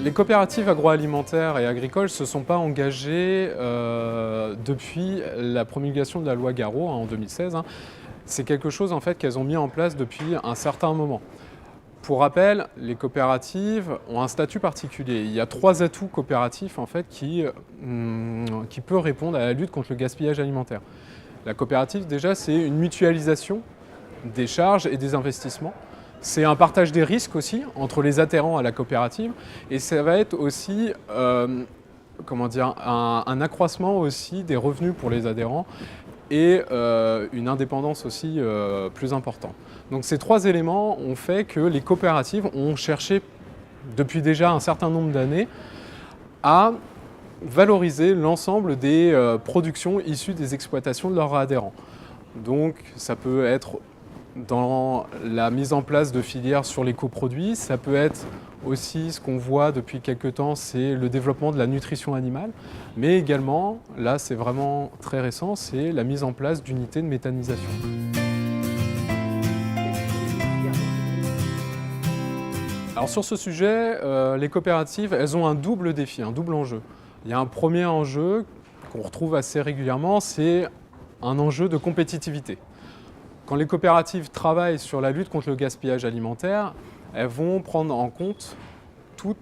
Les coopératives agroalimentaires et agricoles ne se sont pas engagées depuis la promulgation de la loi Garot en 2016. C'est quelque chose en fait, qu'elles ont mis en place depuis un certain moment. Pour rappel, les coopératives ont un statut particulier. Il y a 3 atouts coopératifs en fait, qui peuvent répondre à la lutte contre le gaspillage alimentaire. La coopérative, déjà, c'est une mutualisation des charges et des investissements. C'est un partage des risques aussi entre les adhérents à la coopérative et ça va être aussi un accroissement aussi des revenus pour les adhérents et une indépendance aussi plus importante. Donc ces 3 éléments ont fait que les coopératives ont cherché depuis déjà un certain nombre d'années à valoriser l'ensemble des productions issues des exploitations de leurs adhérents. Donc ça peut être dans la mise en place de filières sur les coproduits, ça peut être aussi ce qu'on voit depuis quelques temps, c'est le développement de la nutrition animale, mais également, là c'est vraiment très récent, c'est la mise en place d'unités de méthanisation. Alors sur ce sujet, les coopératives, elles ont un double défi, un double enjeu. Il y a un premier enjeu qu'on retrouve assez régulièrement, c'est un enjeu de compétitivité. Quand les coopératives travaillent sur la lutte contre le gaspillage alimentaire, elles vont prendre en compte toutes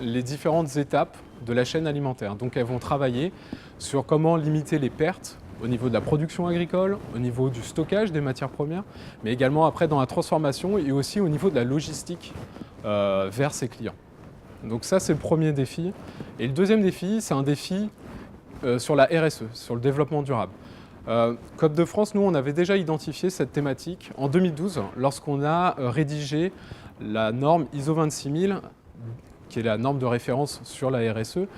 les différentes étapes de la chaîne alimentaire. Donc elles vont travailler sur comment limiter les pertes au niveau de la production agricole, au niveau du stockage des matières premières, mais également après dans la transformation et aussi au niveau de la logistique vers ses clients. Donc ça, c'est le premier défi. Et le deuxième défi, c'est un défi sur la RSE, sur le développement durable. Coop de France, nous, on avait déjà identifié cette thématique en 2012 lorsqu'on a rédigé la norme ISO 26000, qui est la norme de référence sur la RSE.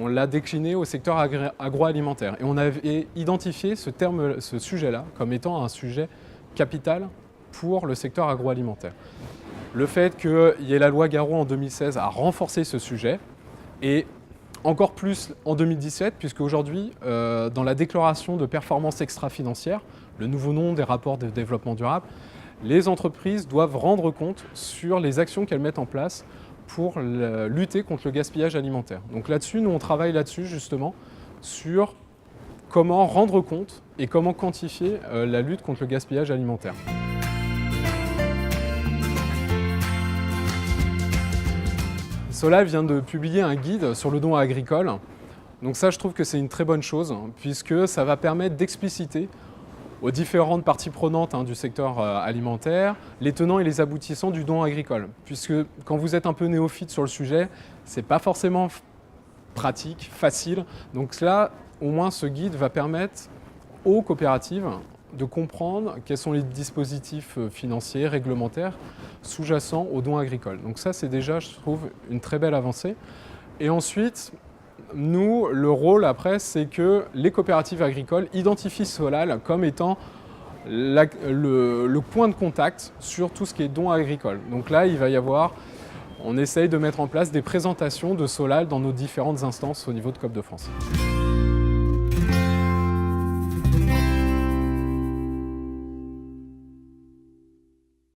On l'a déclinée au secteur agroalimentaire et on avait identifié ce sujet-là comme étant un sujet capital pour le secteur agroalimentaire. Le fait qu'il y ait la loi Garot en 2016 a renforcé ce sujet et encore plus en 2017, puisque aujourd'hui, dans la déclaration de performance extra-financière, le nouveau nom des rapports de développement durable, les entreprises doivent rendre compte sur les actions qu'elles mettent en place pour lutter contre le gaspillage alimentaire. Donc là-dessus, nous on travaille là-dessus justement sur comment rendre compte et comment quantifier la lutte contre le gaspillage alimentaire. Solal vient de publier un guide sur le don agricole. Donc ça, je trouve que c'est une très bonne chose, puisque ça va permettre d'expliciter aux différentes parties prenantes du secteur alimentaire les tenants et les aboutissants du don agricole. Puisque quand vous êtes un peu néophyte sur le sujet, ce n'est pas forcément pratique, facile. Donc là, au moins, ce guide va permettre aux coopératives de comprendre quels sont les dispositifs financiers, réglementaires sous-jacents au don agricole. Donc ça, c'est déjà, je trouve, une très belle avancée. Et ensuite, nous, le rôle après, c'est que les coopératives agricoles identifient Solal comme étant le point de contact sur tout ce qui est don agricole. Donc là, il va y avoir, on essaye de mettre en place des présentations de Solal dans nos différentes instances au niveau de Coop de France.